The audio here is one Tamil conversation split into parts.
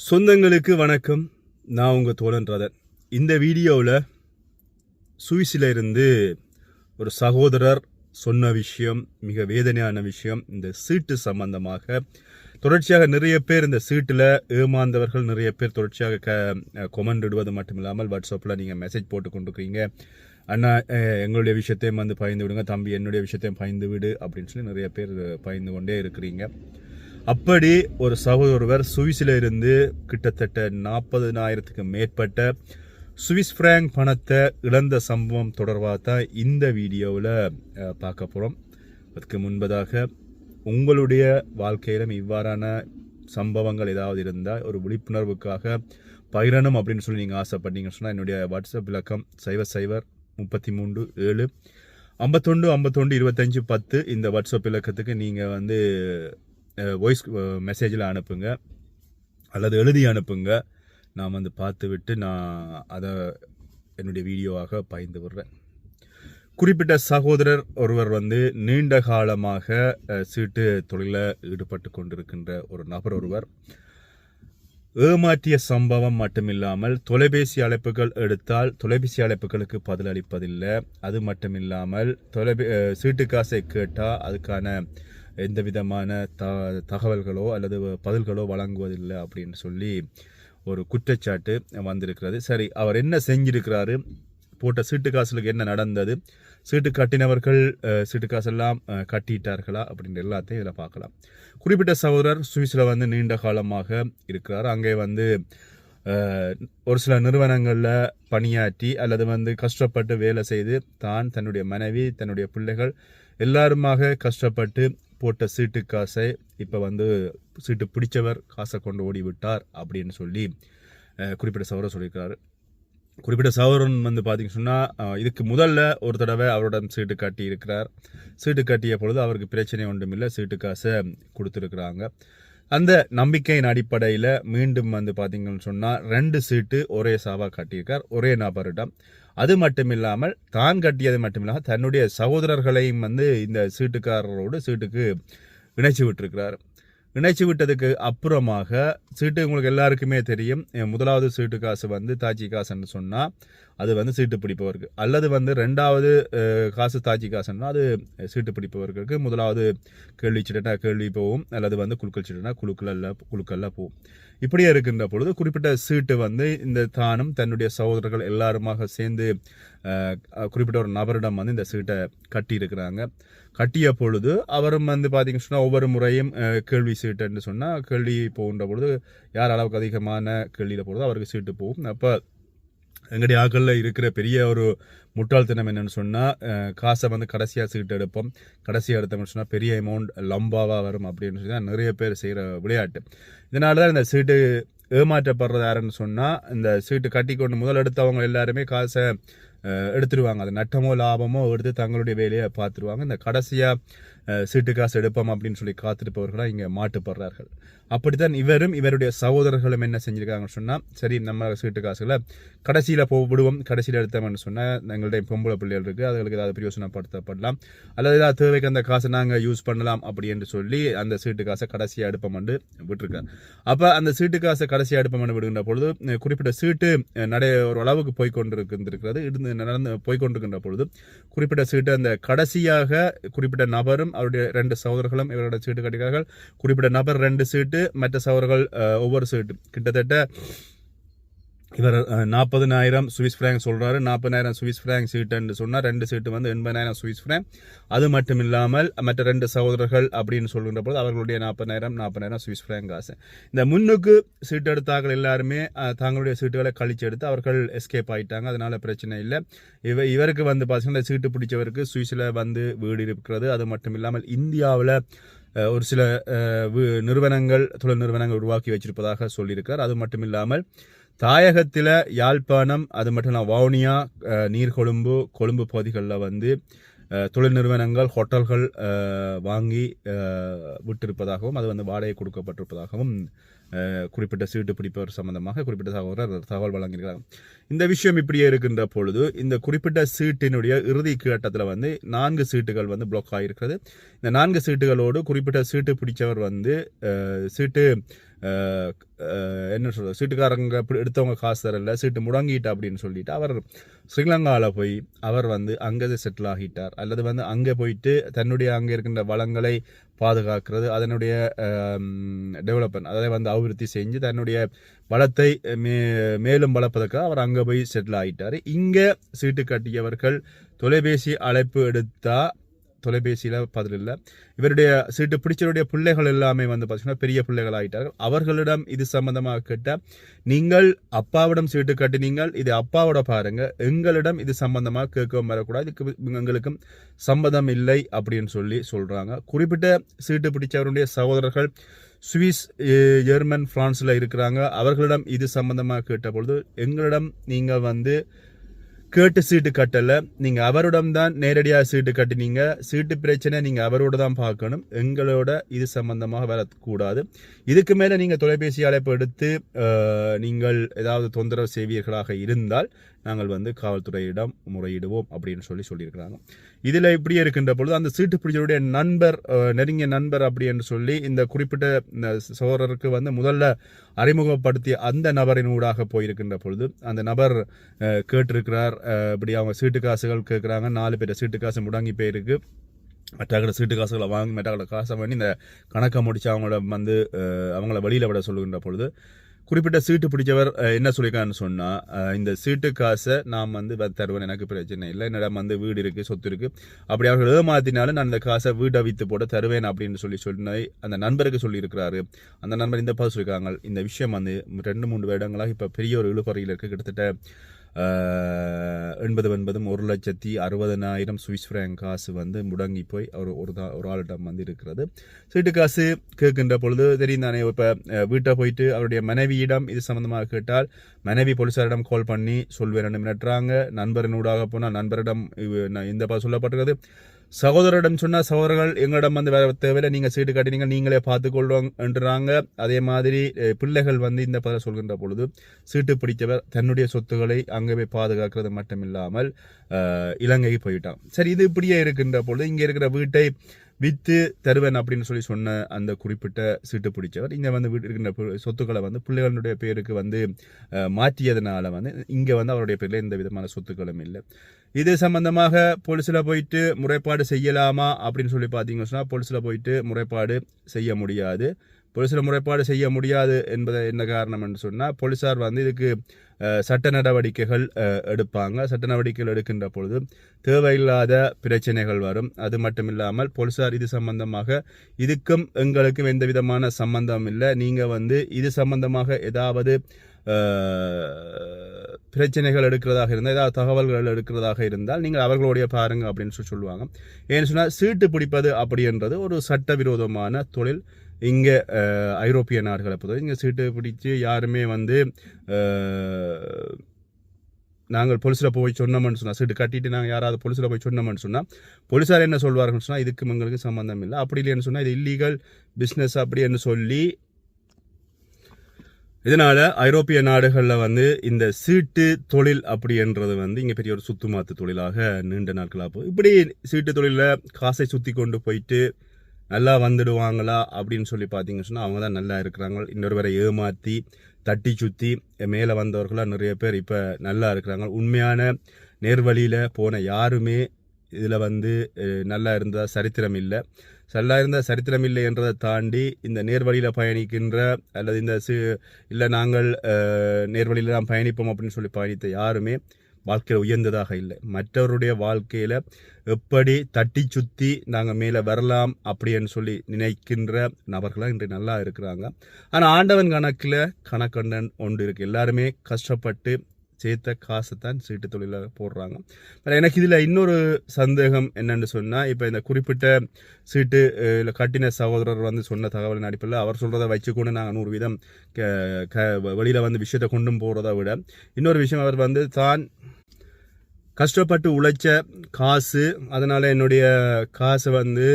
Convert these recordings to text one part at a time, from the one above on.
சொந்தங்களுக்கு வணக்கம். நான் உங்கள் தோழன் ரதன். இந்த வீடியோவில் சுவிஸில் இருந்து ஒரு சகோதரர் சொன்ன விஷயம் மிக வேதனையான விஷயம். இந்த சீட்டு சம்பந்தமாக தொடர்ச்சியாக நிறைய பேர் இந்த சீட்டில் ஏமாந்தவர்கள் நிறைய பேர் தொடர்ச்சியாக கொமெண்ட் இடுவது மட்டும் இல்லாமல் வாட்ஸ்அப்பில் நீங்கள் மெசேஜ் போட்டு கொண்டிருக்கிறீங்க. அண்ணா எங்களுடைய விஷயத்தையும் வந்து பகிர்ந்து விடுங்க, தம்பி என்னுடைய விஷயத்தையும் பகிர்ந்து விடு அப்படின்னு சொல்லி நிறைய பேர் பகிர்ந்து கொண்டே இருக்கிறீங்க. அப்படி ஒரு சகோதரர் சுவிஸில் இருந்து கிட்டத்தட்ட 40,000க்கு மேற்பட்ட சுவிஸ் பிராங்க் பணத்தை இழந்த சம்பவம் தொடர்பாக தான் இந்த வீடியோவில் பார்க்க போகிறோம். அதுக்கு முன்பதாக உங்களுடைய வாழ்க்கையிலும் இவ்வாறான சம்பவங்கள் ஏதாவது இருந்தால் ஒரு விழிப்புணர்வுக்காக பகிரணும் அப்படின்னு சொல்லி நீங்கள் ஆசைப்பட்டீங்கன்னு சொன்னால் என்னுடைய வாட்ஸ்அப் இலக்கம் 0033 7 51 25 10 இந்த வாட்ஸ்அப் இலக்கத்துக்கு நீங்கள் வந்து வாய்ஸ் மெசேஜில் அனுப்புங்க அல்லது எழுதி அனுப்புங்க. நான் வந்து பார்த்து விட்டு நான் அதை என்னுடைய வீடியோவாக பகிர்ந்து விடுறேன். குறிப்பிட்ட சகோதரர் ஒருவர் வந்து நீண்ட காலமாக சீட்டு தொழிலில் ஈடுபட்டு கொண்டிருக்கின்ற ஒரு நபர் ஒருவர் ஏமாற்றிய சம்பவம் மட்டுமில்லாமல் தொலைபேசி அழைப்புகள் எடுத்தால் தொலைபேசி அழைப்புகளுக்கு பதிலளிப்பதில்லை. அது மட்டுமில்லாமல் சீட்டு காசை கேட்டால் அதுக்கான எந்த விதமான தகவல்களோ அல்லது பதில்களோ வழங்குவதில்லை அப்படின்னு சொல்லி ஒரு குற்றச்சாட்டு வந்திருக்கிறது. சரி, அவர் என்ன செஞ்சிருக்கிறாரு, போட்ட சீட்டு காசுகளுக்கு என்ன நடந்தது, சீட்டு கட்டினவர்கள் சீட்டு காசெல்லாம் கட்டிட்டார்களா அப்படின்ற எல்லாத்தையும் இதில் பார்க்கலாம். குறிப்பிட்ட சகோதரர் சுவிஸில் வந்து நீண்ட காலமாக இருக்கிறார். அங்கே வந்து ஒரு சில நிறுவனங்களில் பணியாற்றி அல்லது வந்து கஷ்டப்பட்டு வேலை செய்து தான் தன்னுடைய மனைவி தன்னுடைய பிள்ளைகள் எல்லாருமாக கஷ்டப்பட்டு போட்ட சீட்டு காசை இப்போ வந்து சீட்டு பிடிச்சவர் காசை கொண்டு ஓடிவிட்டார் அப்படின்னு சொல்லி குறிப்பிட்ட சகோதரர் சொல்லியிருக்கிறாரு. குறிப்பிட்ட சகோதரன் வந்து பார்த்தீங்கன்னு சொன்னால் இதுக்கு முதல்ல ஒரு தடவை அவரோட சீட்டு கட்டி இருக்கிறார். சீட்டு கட்டிய பொழுது அவருக்கு பிரச்சனை ஒன்றும் இல்லை, சீட்டு காசை கொடுத்துருக்குறாங்க. அந்த நம்பிக்கையின் அடிப்படையில் மீண்டும் வந்து பார்த்தீங்கன்னு சொன்னால் 2 சீட்டு ஒரே சாவாக கட்டியிருக்கார் ஒரே நபரிடம். அது மட்டும் இல்லாமல் தான் கட்டியது மட்டும் இல்லாமல் தன்னுடைய சகோதரர்களையும் வந்து இந்த சீட்டுக்காரரோடு சீட்டுக்கு இணைச்சி விட்டுருக்கிறார். இணைச்சி விட்டதுக்கு அப்புறமாக சீட்டு உங்களுக்கு எல்லாருக்குமே தெரியும், முதலாவது சீட்டு காசு வந்து தாச்சி காசுன்னு சொன்னால் அது வந்து சீட்டு பிடிப்பவருக்கு, அல்லது வந்து 2வது காசு தாச்சி காசுன்னா அது சீட்டு பிடிப்பவர்களுக்கு. முதலாவது கேள்வி சீட்டுனா கேள்வி போகும், அல்லது வந்து குழுக்கள் சீட்டுனா குழுக்கள்ல போகும். இப்படியே இருக்கின்ற பொழுது குறிப்பிட்ட சீட்டு வந்து இந்த தானும் தன்னுடைய சகோதரர்கள் எல்லாருமாக சேர்ந்து குறிப்பிட்ட ஒரு நபரிடம் வந்து இந்த சீட்டை கட்டியிருக்கிறாங்க. கட்டிய பொழுது அவரும் வந்து பார்த்தீங்கன்னு சொன்னால் ஒவ்வொரு முறையும் கேள்வி சீட்டுன்னு சொன்னால் கேள்வி போகின்ற பொழுது யார் அளவுக்கு அதிகமான கேள்வியில் போடுறதோ அவருக்கு சீட்டு போகும். அப்போ எங்களுடைய ஆக்களில் இருக்கிற பெரிய ஒரு முட்டாள்தனம் என்னென்னு சொன்னால் காசை வந்து கடைசியாக சீட்டு எடுப்போம், கடைசியாக எடுத்தோம்னு சொன்னால் பெரிய அமௌண்ட் லம்பாவாக வரும் அப்படின்னு சொல்லி தான் நிறைய பேர் செய்கிற விளையாட்டு. இதனால தான் இந்த சீட்டு ஏமாற்றப்படுறது யாருன்னு சொன்னால் இந்த சீட்டு கட்டி கொண்டு முதல் எடுத்தவங்க எல்லாருமே காசை எடுத்துருவாங்க. அது நட்டமோ லாபமோ எடுத்து தங்களுடைய வேலையை பார்த்துருவாங்க. இந்த கடைசியாக சீட்டு காசு எடுப்போம் அப்படின்னு சொல்லி காத்திருப்பவர்களாக இங்கே மாட்டுப்படுறார்கள். அப்படித்தான் இவரும் இவருடைய சகோதரர்களும் என்ன செஞ்சுருக்காங்கன்னு சொன்னால், சரி நம்ம சீட்டு காசுகளை கடைசியில் விடுவோம், கடைசியில் எடுத்தோம்னு சொன்னால் எங்களுடைய பொம்பளை பிள்ளைகள் இருக்குது, அதுகளுக்கு ஏதாவது பிரயோசனப்படுத்தப்படலாம் அல்லது ஏதாவது தேவைக்கு அந்த காசை நாங்கள் யூஸ் பண்ணலாம் அப்படி என்று சொல்லி அந்த சீட்டு காசை கடைசியாக எடுப்போம்னு விட்டுருக்காங்க. அப்போ அந்த சீட்டு காசை கடைசியாக எடுப்போம்னு விடுகின்ற பொழுது குறிப்பிட்ட சீட்டு ஒரு அளவுக்கு போய்கொண்டிருக்கிறது நடந்து போய்கொண்டிருக்கின்ற பொழுது குறிப்பிட்ட சீட்டு அந்த கடைசியாக குறிப்பிட்ட நபரும் அவருடைய 2 சகோதரர்களும் இவரோட சீட்டு கட்டிக்கிறார்கள். குறிப்பிட்ட நபர் 2 சீட்டு, மற்ற சகோதரர்கள் ஒவ்வொரு சீட்டு. கிட்டத்தட்ட இவர் 40,000 சுவிஸ் பிராங்க் சொல்றாரு. 40,000 சுவிஸ் பிராங்க் சீட்டுன்னு சொன்னால் 2 சீட்டு வந்து 80,000 சுவிஸ் பிராங்க். அது மட்டும் இல்லாமல் மற்ற 2 சகோதரர்கள் அப்படின்னு சொல்கின்ற போது அவர்களுடைய 40,000 சுவிஸ் பிராங்க் காசு. இந்த முன்னுக்கு சீட்டு எடுத்தார்கள் எல்லாருமே தங்களுடைய சீட்டுகளை கழிச்சு எடுத்து அவர்கள் எஸ்கேப் ஆகிட்டாங்க. அதனால பிரச்சனை இல்லை. இவருக்கு வந்து பார்த்தீங்கன்னா சீட்டு பிடிச்சவருக்கு சுவிஸில் வந்து வீடு இருக்கிறது. அது மட்டும் இல்லாமல் இந்தியாவில் ஒரு சில நிறுவனங்கள் தொழில் நிறுவனங்கள் உருவாக்கி வச்சிருப்பதாக சொல்லியிருக்கார். அது மட்டும் இல்லாமல் தாயகத்தில் யாழ்ப்பாணம் அது மட்டும் இல்லாமல் வவுனியா கொழும்பு பகுதிகளில் வந்து தொழில் நிறுவனங்கள் ஹோட்டல்கள் வாங்கி விட்டிருப்பதாகவும் அது வந்து வாடகை கொடுக்கப்பட்டிருப்பதாகவும் குறிப்பிட்ட சீட்டு பிடிப்பவர் சம்பந்தமாக குறிப்பிட்ட தகவல் வழங்கியிருக்கிறாங்க. இந்த விஷயம் இப்படியே இருக்கின்ற பொழுது இந்த குறிப்பிட்ட சீட்டினுடைய இறுதி கட்டத்தில் வந்து 4 சீட்டுகள் வந்து பிளாக் ஆகியிருக்கிறது. இந்த 4 சீட்டுகளோடு குறிப்பிட்ட சீட்டு பிடிச்சவர் வந்து சீட்டு என்ன சொல்கிறது சீட்டுக்காரங்க எடுத்தவங்க காசு தரல சீட்டு முடங்கிட்டு அப்படின்னு சொல்லிட்டு அவர் ஸ்ரீலங்காவில் போய் அவர் வந்து அங்கே செட்டில் ஆகிட்டார் அல்லது வந்து அங்கே போயிட்டு தன்னுடைய அங்கே இருக்கின்ற வளங்களை பாதுகாக்கிறது அதனுடைய டெவலப்மெண்ட் அதை வந்து அபிவிருத்தி செஞ்சு தன்னுடைய வளத்தை மேலும் வளர்ப்பதற்காக அவர் அங்கே போய் செட்டில் ஆகிட்டார். இங்கே சீட்டு கட்டியவர்கள் தொலைபேசி அழைப்பு எடுத்தா தொலைபேசியில் பதில் இல்லை. இவருடைய சீட்டு பிடிச்சவருடைய பிள்ளைகள் எல்லாமே வந்து பார்த்தீங்கன்னா பெரிய பிள்ளைகள் ஆகிட்டார்கள். அவர்களிடம் இது சம்பந்தமாக கேட்டால் நீங்கள் அப்பாவிடம் சீட்டு கட்டினீங்கள் இது அப்பாவோட பாருங்க எங்களிடம் இது சம்பந்தமாக கேட்கவும் வரக்கூடாது இதுக்கு எங்களுக்கும் சம்மதம் இல்லை அப்படின்னு சொல்கிறாங்க. குறிப்பிட்ட சீட்டு பிடிச்சவருடைய சகோதரர்கள் சுவிஸ் ஜெர்மன் பிரான்ஸில் இருக்கிறாங்க. அவர்களிடம் இது சம்பந்தமாக கேட்ட பொழுது எங்களிடம் நீங்கள் வந்து கேட்டு சீட்டு கட்டலை நீங்கள் அவரிடம் தான் நேரடியாக சீட்டு கட்டினீங்க சீட்டு பிரச்சனை நீங்கள் அவரோட தான் பார்க்கணும் எங்களோட இது சம்பந்தமாக வரக்கூடாது இதுக்கு மேலே நீங்கள் தொலைபேசி அழைப்பு எடுத்து நீங்கள் ஏதாவது தொந்தரவு செய்வீர்களாக இருந்தால் நாங்கள் வந்து காவல்துறையிடம் முறையிடுவோம் அப்படின்னு சொல்லியிருக்கிறாங்க. இதில் இப்படி இருக்கின்ற பொழுது அந்த சீட்டு பிடிச்சவருடைய நண்பர் நெருங்கிய நண்பர் அப்படின்னு சொல்லி இந்த குறிப்பிட்ட சகோதரருக்கு வந்து முதல்ல அறிமுகப்படுத்திய அந்த நபரின் ஊடாக போயிருக்கின்ற பொழுது அந்த நபர் கேட்டிருக்கிறார் இப்படி அவங்க சீட்டு காசுகள் கேட்குறாங்க 4 பேர் சீட்டு காசு முடங்கி போயிருக்கு மற்ற சீட்டு காசுகளை வாங்கி மற்ற காசை பண்ணி இந்த கணக்கை முடித்து அவங்கள வெளியில் விட சொல்லுகின்ற பொழுது குறிப்பிட்ட சீட்டு பிடிச்சவர் என்ன சொல்லியிருக்கான்னு சொன்னால் இந்த சீட்டு காசை நான் வந்து தருவேன் எனக்கு பிரச்சனை இல்லை என்னிடம் வந்து வீடு இருக்குது சொத்து இருக்குது அப்படி அவர்கள் ஏமாத்தினாலும் நான் இந்த காசை வீட்டை விற்று போட தருவேன் அப்படின்னு சொன்ன அந்த நண்பருக்கு சொல்லியிருக்கிறாரு. அந்த நண்பர் இந்த பதில் சொல்லியிருக்காங்க. இந்த விஷயம் வந்து 2-3 வருடங்களாக இப்போ பெரிய ஒரு இழுபறையில் இருக்குது. கிட்டத்தட்ட 1,60,000 சுவிஸ் ஃப்ராங்க் காசு வந்து முடங்கி போய் ஒரு ஆளிடம் வந்து இருக்கிறது. சீட்டு காசு கேட்கின்ற பொழுது தெரியும் தானே இப்போ வீட்டை போயிட்டு அவருடைய மனைவியிடம் இது சம்மந்தமாக கேட்டால் மனைவி போலீஸாரிடம் கால் பண்ணி சொல்வேன் மிரட்டுறாங்க. நண்பரினூடாக போனால் நண்பரிடம் இந்த சொல்லப்பட்டிருக்கிறது. சகோதரிடம் சொன்னால் சகோதரர்கள் எங்களிடம் வந்து வேற தேவையில்லை நீங்கள் சீட்டு கட்டினீங்க நீங்களே பார்த்துக்கொள்வாங்கன்றாங்க. அதே மாதிரி பிள்ளைகள் வந்து இந்த பதில் சொல்கின்ற பொழுது சீட்டு பிடித்தவர் தன்னுடைய சொத்துக்களை அங்கே போய் பாதுகாக்கிறது மட்டுமில்லாமல் இலங்கைக்கு போயிட்டான். சரி இது இப்படியே இருக்கின்ற பொழுது இங்கே இருக்கிற வீட்டை விற்று தருவேன் அப்படின்னு சொன்ன அந்த குறிப்பிட்ட சீட்டு பிடிச்சவர் இங்கே வந்து இருக்கின்ற சொத்துக்களை வந்து பிள்ளைகளுடைய பேருக்கு வந்து மாற்றியதுனால வந்து இங்கே வந்து அவருடைய பேரில் எந்த விதமான சொத்துக்களும் இல்லை. இது சம்பந்தமாக போலீஸில் போயிட்டு முறைப்பாடு செய்யலாமா அப்படின்னு பார்த்தீங்கன்னு சொன்னால் போலீஸில் போயிட்டு முறைப்பாடு செய்ய முடியாது. போலீஸில் முறைப்பாடு செய்ய முடியாது என்பதை என்ன காரணம் என்று சொன்னால் போலீஸார் வந்து இதுக்கு சட்ட நடவடிக்கைகள் எடுப்பாங்க. சட்ட நடவடிக்கைகள் எடுக்கின்ற பொழுது தேவையில்லாத பிரச்சனைகள் வரும். அது மட்டும் இல்லாமல் போலீஸார் இது சம்பந்தமாக இதுக்கும் எங்களுக்கும் எந்த விதமான சம்பந்தம் இல்லை நீங்கள் வந்து இது சம்பந்தமாக ஏதாவது பிரச்சனைகள் எடுக்கிறதாக இருந்தால் ஏதாவது தகவல்கள் எடுக்கிறதாக இருந்தால் நீங்கள் அவர்களுடைய பாருங்க அப்படின்னு சொல்லுவாங்க. ஏன்னு சொன்னால் சீட்டு பிடிப்பது அப்படின்றது ஒரு சட்டவிரோதமான தொழில். இங்கே ஐரோப்பிய நாடுகளை பொறுத்தவரை இங்கே சீட்டு பிடிச்சி யாருமே வந்து நாங்கள் போலீஸில் போய் சொன்னோம்னு சொன்னால் சீட்டு கட்டிட்டு நாங்கள் யாராவது போலீஸில் போய் சொன்னோம்னு சொன்னால் போலீஸார் என்ன சொல்வார்கள்னு சொன்னால் இதுக்கு எங்களுக்கு சம்மந்தம் இல்லை அப்படி இல்லைன்னு சொன்னால் இது இல்லீகல் பிஸ்னஸ் அப்படின்னு சொல்லி இதனால் ஐரோப்பிய நாடுகளில் வந்து இந்த சீட்டு தொழில் அப்படின்றது வந்து இங்கே பெரிய ஒரு சுத்துமாத்து தொழிலாக நீண்ட நாட்களாக போகும். இப்படி சீட்டு தொழிலில் காசை சுற்றி கொண்டு போயிட்டு நல்லா வந்துடுவாங்களா அப்படின்னு பார்த்தீங்கன்னு சொன்னால் அவங்க தான் நல்லா இருக்கிறாங்க. இன்னொருவரை ஏமாற்றி தட்டி சுற்றி மேலே வந்தவர்களாக நிறைய பேர் இப்போ நல்லா இருக்கிறாங்க. உண்மையான நேர்வழியில் போன யாருமே இதில் வந்து நல்லா இருந்தால் சரித்திரம் இல்லை. நல்லா இருந்தால் சரித்திரம் இல்லை என்றதை தாண்டி இந்த நேர்வழியில் பயணிக்கின்ற அல்லது இந்த இல்லை நாங்கள் நேர்வழியில் தான் பயணிப்போம் அப்படின்னு பயணித்த யாருமே வாழ்க்கையில் உயர்ந்ததாக இல்லை. மற்றவருடைய வாழ்க்கையில் எப்படி தட்டி சுற்றி நாங்கள் மேலே வரலாம் அப்படின்னு நினைக்கின்ற நபர்களாக இன்று நல்லா இருக்கிறாங்க. ஆனால் ஆண்டவன் கணக்கில் கணக்கண்ணன் ஒன்று இருக்குது. எல்லாருமே கஷ்டப்பட்டு சேர்த்த காசை தான் சீட்டு தொழிலில் போடுறாங்க. எனக்கு இதில் இன்னொரு சந்தேகம் என்னென்னு சொன்னால் இப்போ இந்த குறிப்பிட்ட சீட்டு கட்டின சகோதரர் வந்து சொன்ன தகவலின் அடிப்படையில் அவர் சொல்கிறத வச்சுக்கொண்டு நாங்கள் 100 வீதம் வெளியில் வந்து விஷயத்தை கொண்டும் போகிறத விட இன்னொரு விஷயம் அவர் வந்து தான் கஷ்டப்பட்டு உழைச்ச காசு அதனால் என்னுடைய காசை வந்து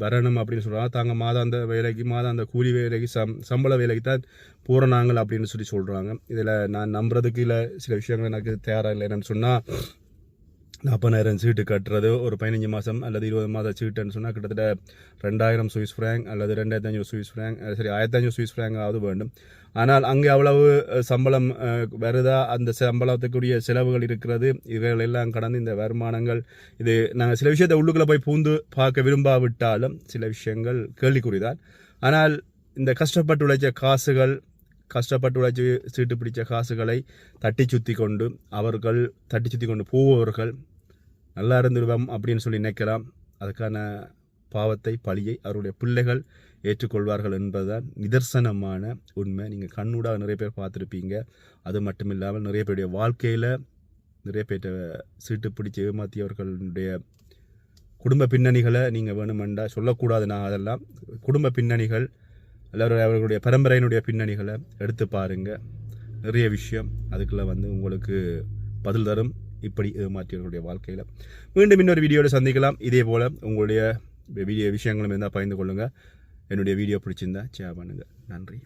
வரணும் அப்படின்னு சொல்கிறாங்க. தாங்க மாதாந்த கூலி வேலைக்கு சம்பள வேலைக்கு தான் போகிறாங்க அப்படின்னு சொல்கிறாங்க. இதில் நான் நம்புறதுக்கு இல்லை சில விஷயங்கள் எனக்கு தயாராக இல்லை. என்னன்னு சொன்னால் 40,000 சீட்டு கட்டுறது ஒரு 15 மாதம் அல்லது 20 மாத சீட்டுன்னு சொன்னால் கிட்டத்தட்ட 2,000 சுவிஸ் ஃப்ராங்க் அல்லது 2,500 சுவிஸ் ஃப்ராங்க் சரி 1,500 சுவிஸ் ஃப்ராங்காவது வேண்டும். ஆனால் அங்கே அவ்வளவு சம்பளம் வருதா, அந்த சம்பளத்துக்குரிய செலவுகள் இருக்கிறது, இவைகள் எல்லாம் கடந்து இந்த வருமானங்கள் இது நாங்கள் சில விஷயத்தை உள்ளுக்குள்ளே போய் பூந்து பார்க்க விரும்பாவிட்டாலும் சில விஷயங்கள் கேள்விக்குறிதான். ஆனால் இந்த கஷ்டப்பட்டு உழைச்ச காசுகள், கஷ்டப்பட்டு உழைச்சி சீட்டு பிடிச்ச காசுகளை தட்டி சுற்றி கொண்டு போபவர்கள் நல்லா இருந்துடுவோம் அப்படின்னு சொல்லி நினைக்கலாம். அதுக்கான பாவத்தை பழியை அவருடைய பிள்ளைகள் ஏற்றுக்கொள்வார்கள் என்பதுதான் நிதர்சனமான உண்மை. நீங்கள் கண்ணூடாக நிறைய பேர் பார்த்துருப்பீங்க. அது மட்டும் இல்லாமல் நிறைய பேருடைய வாழ்க்கையில் நிறைய பேர்ட்ட சீட்டு பிடிச்சி ஏமாற்றியவர்களுடைய குடும்ப பின்னணிகளை நீங்கள் வேணுமெண்டா சொல்லக்கூடாது. நான் அதெல்லாம் குடும்ப பின்னணிகள் எல்லாரும் அவர்களுடைய பரம்பரையினுடைய பின்னணிகளை எடுத்து பாருங்கள். நிறைய விஷயம் அதுக்குள்ளே உங்களுக்கு பதில் தரும் இப்படி ஏமாற்றியவர்களுடைய வாழ்க்கையில். மீண்டும் இன்னொரு வீடியோவில் சந்திக்கலாம். இதே போல் உங்களுடைய விஷயங்களும் இருந்தால் பகிர்ந்து கொள்ளுங்கள். என்னுடைய வீடியோ பிடிச்சிருந்தா ஷேர் பண்ணுங்கள். நன்றி.